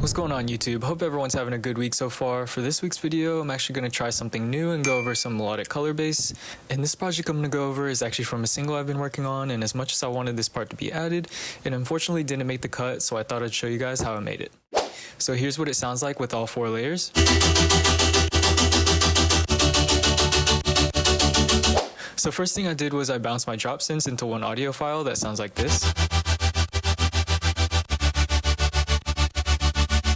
What's going on YouTube? Hope everyone's having a good week so far. For this week's video, I'm actually going to try something new and go over some melodic color bass. And this project I'm going to go over is actually from a single I've been working on, and as much as I wanted this part to be added, it unfortunately didn't make the cut, so I thought I'd show you guys how I made it. So here's what it sounds like with all 4 layers. So first thing I did was I bounced my drop synths into one audio file that sounds like this.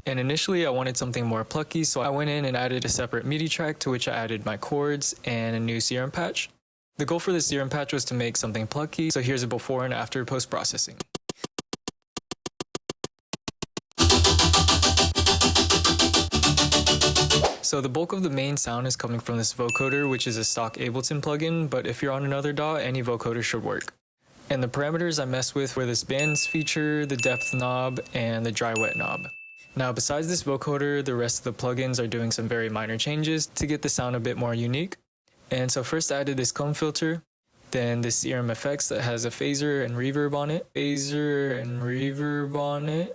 And initially I wanted something more plucky, so I went in and added a separate MIDI track to which I added my chords and a new serum patch. The goal for the serum patch was to make something plucky, so here's a before and after post-processing. So the bulk of the main sound is coming from this vocoder, which is a stock Ableton plugin, but if you're on another DAW, any vocoder should work. And the parameters I messed with were this bands feature, the depth knob, and the dry wet knob. Now besides this vocoder, the rest of the plugins are doing some very minor changes to get the sound a bit more unique. And so first I added this comb filter, then this serum effects that has a phaser and reverb on it.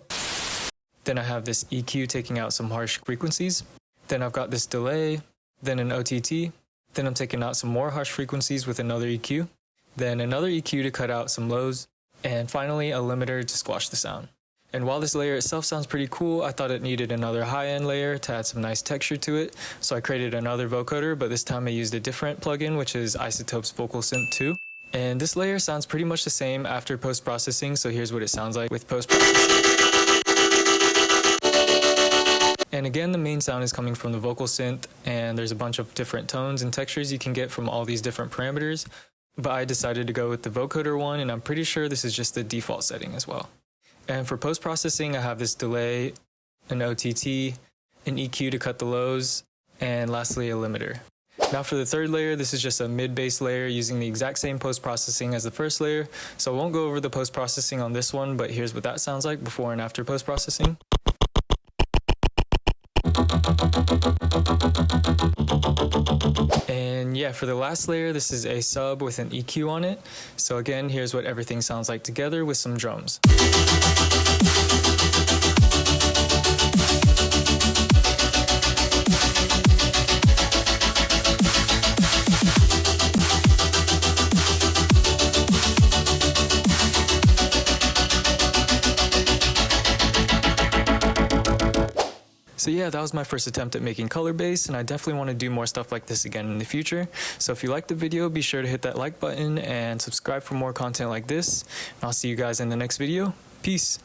Then I have this EQ taking out some harsh frequencies. Then I've got this delay, then an OTT. Then I'm taking out some more harsh frequencies with another EQ. Then another EQ to cut out some lows. And finally a limiter to squash the sound. And while this layer itself sounds pretty cool, I thought it needed another high-end layer to add some nice texture to it. So I created another vocoder, but this time I used a different plugin, which is Isotope's Vocal Synth 2. And this layer sounds pretty much the same after post-processing, so here's what it sounds like with post-processing. And again, the main sound is coming from the vocal synth, and there's a bunch of different tones and textures you can get from all these different parameters. But I decided to go with the vocoder one, and I'm pretty sure this is just the default setting as well. And for post-processing, I have this delay, an OTT, an EQ to cut the lows, and lastly a limiter. Now for the third layer, this is just a mid-bass layer using the exact same post-processing as the first layer. So I won't go over the post-processing on this one, but here's what that sounds like before and after post-processing. And yeah, for the last layer, this is a sub with an EQ on it. So again, here's what everything sounds like together with some drums. So yeah, that was my first attempt at making color bass, and I definitely want to do more stuff like this again in the future. So if you liked the video, be sure to hit that like button and subscribe for more content like this. And I'll see you guys in the next video. Peace.